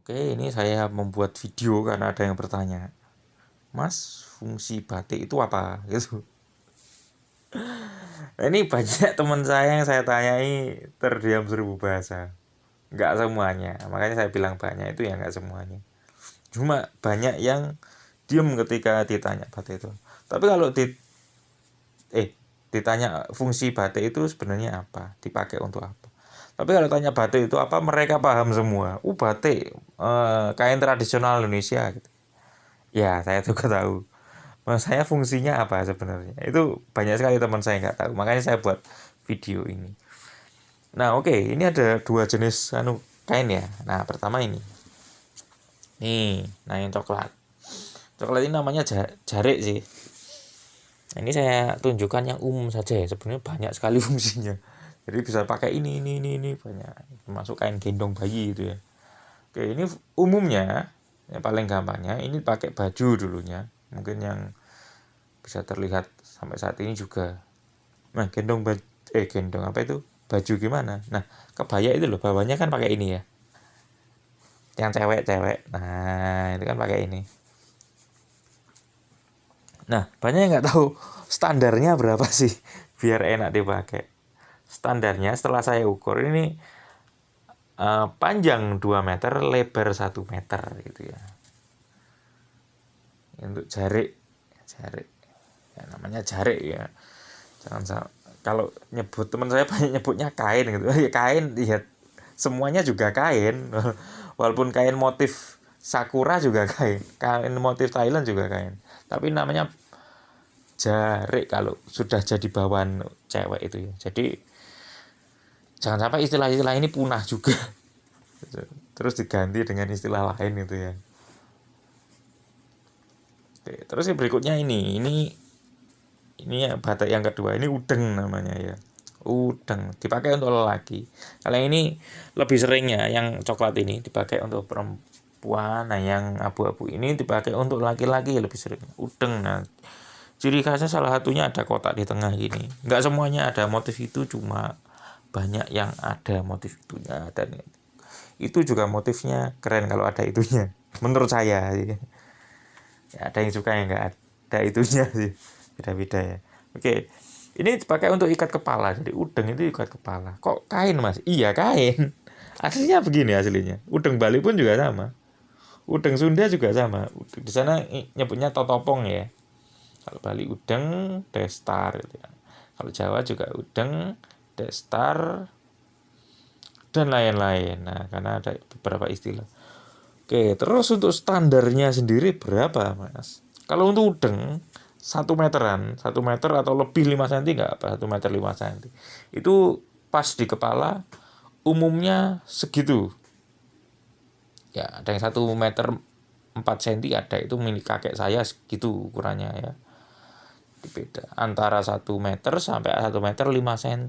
Oke, ini saya membuat video karena ada yang bertanya, Mas, fungsi batik itu apa? Gitu. Nah, ini banyak teman saya yang saya tanyai terdiam 1000 bahasa. Nggak semuanya, makanya saya bilang banyak itu ya nggak semuanya. Cuma banyak yang diem ketika ditanya batik itu. Tapi kalau ditanya fungsi batik itu sebenarnya apa, dipakai untuk apa. Tapi kalau tanya batik itu apa, mereka paham semua. Batik, kain tradisional Indonesia gitu. Ya, saya juga tahu. Saya fungsinya apa sebenarnya? Itu banyak sekali teman saya nggak tahu. Makanya saya buat video ini. Nah, oke, ini ada dua jenis kain ya. Nah, pertama ini. Nih, nah yang coklat. Coklat ini namanya jarik sih. Nah, ini saya tunjukkan yang umum saja ya. Sebenarnya banyak sekali fungsinya. Jadi bisa pakai ini banyak. Termasuk kain gendong bayi itu ya. Oke, ini umumnya yang paling gampangnya ini pakai baju dulunya. Mungkin yang bisa terlihat sampai saat ini juga. Nah, gendong apa itu? Baju gimana? Nah, kebaya itu loh, bawahnya kan pakai ini ya. Yang cewek-cewek. Nah, itu kan pakai ini. Nah, banyak yang nggak tahu standarnya berapa sih biar enak dipakai. Standarnya setelah saya ukur ini panjang 2 meter, lebar 1 meter gitu ya. Untuk jarik ya, namanya jarik ya. Jangan kalau nyebut, teman saya banyak nyebutnya kain gitu. Ya kain ya, semuanya juga kain. Walaupun kain motif sakura juga kain motif Thailand juga kain, tapi namanya jarik kalau sudah jadi bawaan cewek itu ya. Jadi jangan sampai istilah-istilah ini punah juga. Terus diganti dengan istilah lain itu ya. Oke, terus yang berikutnya ini ya batik yang kedua, ini udeng namanya ya. Udeng dipakai untuk lelaki. Kalau ini lebih seringnya yang coklat ini dipakai untuk perempuan. Nah, yang abu-abu ini dipakai untuk laki-laki lebih sering. Udeng. Nah, ciri khasnya salah satunya ada kotak di tengah gini. Nggak semuanya ada motif itu, cuma banyak yang ada motif itunya, dan itu juga motifnya keren kalau ada itunya. Menurut saya ya, ada yang suka yang nggak ada itunya sih, beda-beda ya. Oke, ini dipakai untuk ikat kepala. Jadi udeng itu ikat kepala. Kok kain, Mas? Iya, kain. Aslinya begini aslinya. Udeng Bali pun juga sama. Udeng Sunda juga sama. Di sana nyebutnya totopong ya. Kalau Bali udeng, destar gitu ya. Kalau Jawa juga udeng, destar, dan lain-lain. Nah, karena ada beberapa istilah. Oke, terus untuk standarnya sendiri berapa, Mas? Kalau untuk udeng 1 meteran, 1 meter atau lebih 5 cm nggak apa, 1 meter 5 cm. Itu pas di kepala umumnya segitu. Ya, ada yang 1 meter 4 cm, ada itu milik kakek saya segitu ukurannya ya. Beda antara 1 meter sampai 1 meter 5 cm.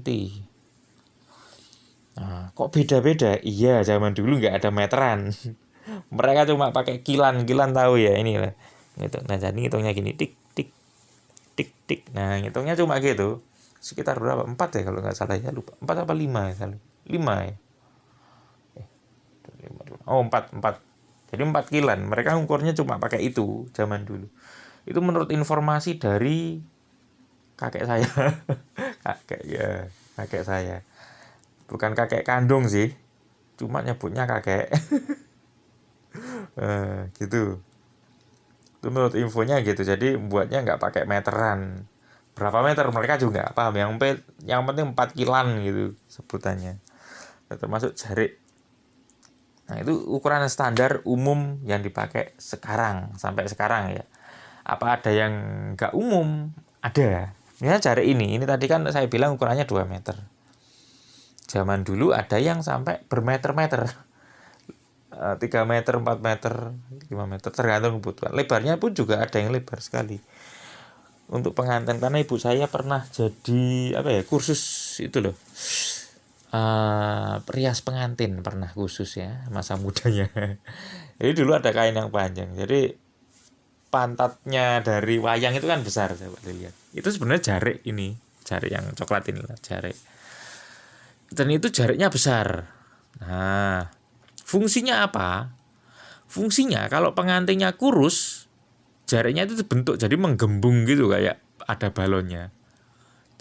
Nah, kok beda-beda? Iya, zaman dulu nggak ada meteran. Mereka cuma pakai kilan tahu ya ini lah. Gitu. Nah, jadi ngitungnya gini, tik tik tik tik. Nah, ngitungnya cuma gitu. Sekitar berapa? 4 ya kalau nggak salah ya, lupa. 4 apa 5 ya salah. 5 ya. Oh, 4 4. Jadi 4 kilan. Mereka ukurnya cuma pakai itu zaman dulu. Itu menurut informasi dari kakek saya. Kakek saya. Bukan kakek kandung sih. Cuma nyebutnya kakek. Gitu. Itu menurut infonya gitu. Jadi buatnya nggak pakai meteran. Berapa meter mereka juga nggak paham. Yang penting 4 kilan gitu sebutannya. Termasuk jarik. Nah, itu ukuran standar umum yang dipakai sekarang, sampai sekarang ya. Apa ada yang nggak umum? Ada. Misalnya jarik ini tadi kan saya bilang ukurannya 2 meter. Zaman dulu ada yang sampai bermeter-meter. 3 meter, 4 meter, 5 meter, tergantung kebutuhan. Lebarnya pun juga ada yang lebar sekali. Untuk pengantin, karena ibu saya pernah jadi kursus itu loh. Rias pengantin pernah khusus ya masa mudanya. Jadi dulu ada kain yang panjang. Jadi pantatnya dari wayang itu kan besar, coba lihat. Itu sebenarnya jarik ini, jarik yang coklat ini lah, jarik. Dan itu jariknya besar. Nah, fungsinya apa? Fungsinya kalau pengantinnya kurus, jaringnya itu dibentuk jadi menggembung gitu kayak ada balonnya.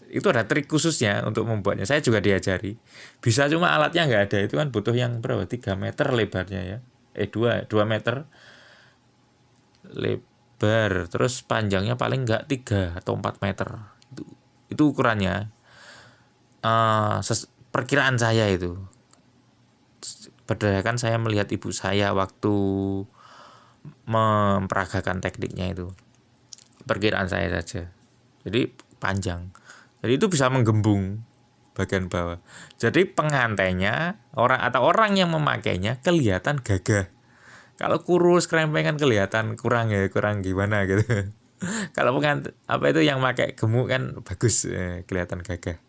Itu ada trik khususnya untuk membuatnya. Saya juga diajari. Bisa, cuma alatnya nggak ada. Itu kan butuh yang berapa? 3 meter lebarnya ya. 2 meter lebar. Terus panjangnya paling nggak 3 atau 4 meter. Itu ukurannya. Perkiraan saya itu. Berdasarkan saya melihat ibu saya waktu memperagakan tekniknya itu. Perkiraan saya saja. Jadi panjang. Jadi itu bisa menggembung bagian bawah. Jadi pengantainya orang yang memakainya kelihatan gagah. Kalau kurus krempeng kan kelihatan kurang gimana gitu. Kalau itu yang pakai gemuk kan bagus, kelihatan gagah.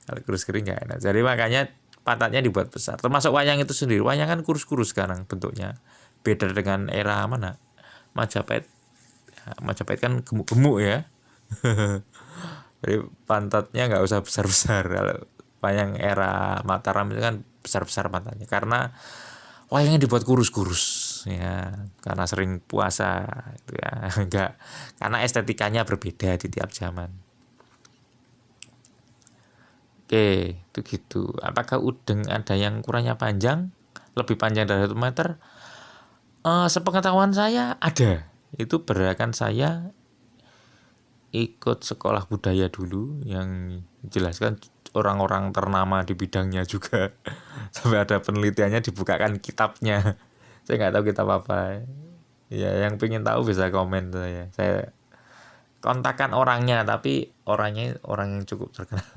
Kalau kurus kering nggak enak. Jadi makanya pantatnya dibuat besar. Termasuk wayang itu sendiri. Wayang kan kurus-kurus sekarang bentuknya. Beda dengan era mana? Majapahit. Majapahit kan gemuk-gemuk ya. Jadi pantatnya nggak usah besar-besar. Kalau wayang era Mataram itu kan besar-besar pantatnya. Karena wayangnya dibuat kurus-kurus ya. Karena sering puasa itu ya. Enggak. Karena estetikanya berbeda di tiap zaman. Oke, itu gitu. Apakah udeng ada yang ukurannya panjang? Lebih panjang dari 1 meter? Sepengetahuan saya ada. Itu berdasarkan saya ikut sekolah budaya dulu yang jelaskan orang-orang ternama di bidangnya juga. Sampai ada penelitiannya, dibukakan kitabnya. Saya nggak tahu kitab apa. Ya, yang pengen tahu bisa komen saya. Saya kontakkan orangnya, tapi orangnya orang yang cukup terkenal.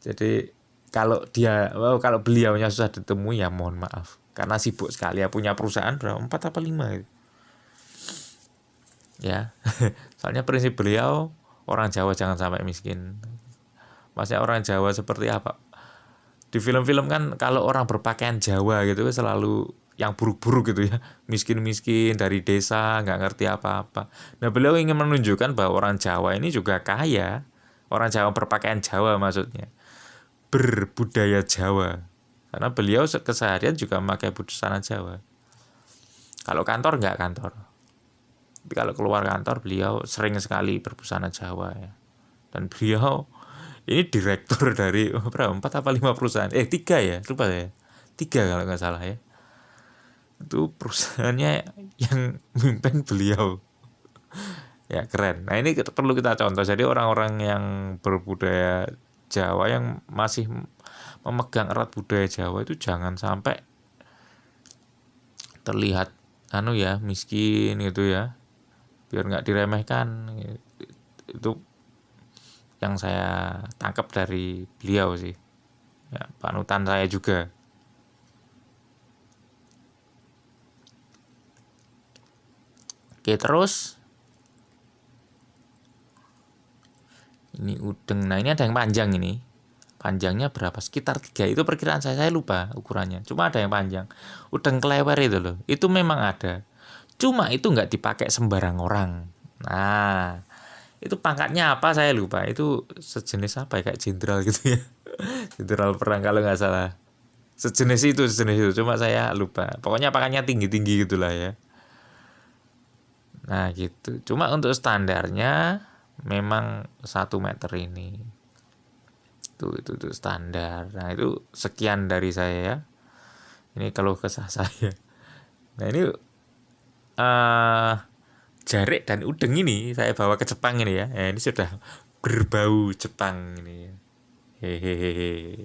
Jadi kalau beliaunya susah ditemui ya mohon maaf. Karena sibuk sekali ya, punya perusahaan berapa? 4 apa 5 gitu. Ya. Soalnya prinsip beliau orang Jawa jangan sampai miskin. Maksudnya orang Jawa seperti apa? Di film-film kan kalau orang berpakaian Jawa gitu selalu yang buruk-buruk gitu ya. Miskin-miskin dari desa, nggak ngerti apa-apa. Nah, beliau ingin menunjukkan bahwa orang Jawa ini juga kaya. Orang Jawa berpakaian Jawa maksudnya. Berbudaya Jawa. Karena beliau keseharian juga memakai busana Jawa. Kalau kantor nggak kantor. Tapi kalau keluar kantor beliau sering sekali berbusana Jawa ya. Dan beliau ini direktur dari berapa? 4 apa 5 perusahaan? 3 ya, lupa ya. 3 kalau nggak salah ya. Itu perusahaannya yang mimpin beliau. Ya keren. Nah ini perlu kita contoh. Jadi orang-orang yang berbudaya Jawa yang masih memegang erat budaya Jawa itu jangan sampai terlihat miskin gitu ya, biar nggak diremehkan. Itu yang saya tangkap dari beliau sih ya, panutan saya juga. Oke, terus ini udeng. Nah ini ada yang panjang ini. Panjangnya berapa? Sekitar 3. Itu perkiraan saya lupa ukurannya. Cuma ada yang panjang. Udeng kelewer itu loh. Itu memang ada. Cuma itu nggak dipakai sembarang orang. Nah, itu pangkatnya apa saya lupa. Itu sejenis apa ya? Kayak jenderal gitu ya. Jenderal perang kalau nggak salah. Sejenis itu. Cuma saya lupa. Pokoknya pangkatnya tinggi-tinggi gitulah ya. Nah gitu. Cuma untuk standarnya memang 1 meter ini. Itu standar. Nah itu sekian dari saya ya. Ini kalau kesah saya. Nah ini jarik dan udeng ini saya bawa ke Jepang ini ya. Ini sudah berbau Jepang ini. Hehehe.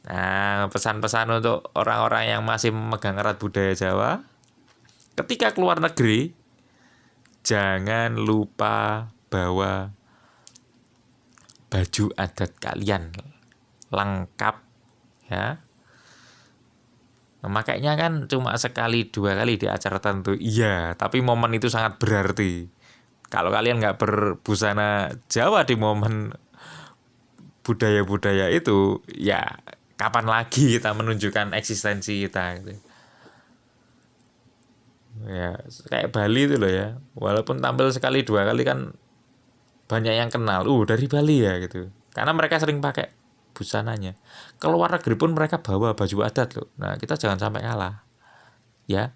Nah pesan-pesan untuk orang-orang yang masih memegang erat budaya Jawa. Ketika keluar negeri, jangan lupa bawa baju adat kalian lengkap ya. Makanya kan cuma sekali 2 kali di acara tertentu, iya, tapi momen itu sangat berarti. Kalau kalian nggak berbusana Jawa di momen budaya-budaya itu, ya kapan lagi kita menunjukkan eksistensi kita gitu. Ya kayak Bali itu loh ya, walaupun tampil sekali 2 kali kan banyak yang kenal, dari Bali ya gitu, karena mereka sering pakai busananya. Keluar negeri pun mereka bawa baju adat loh. Nah kita jangan sampai kalah ya.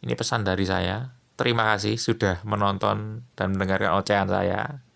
Ini pesan dari saya. Terima kasih sudah menonton dan mendengarkan ocehan saya.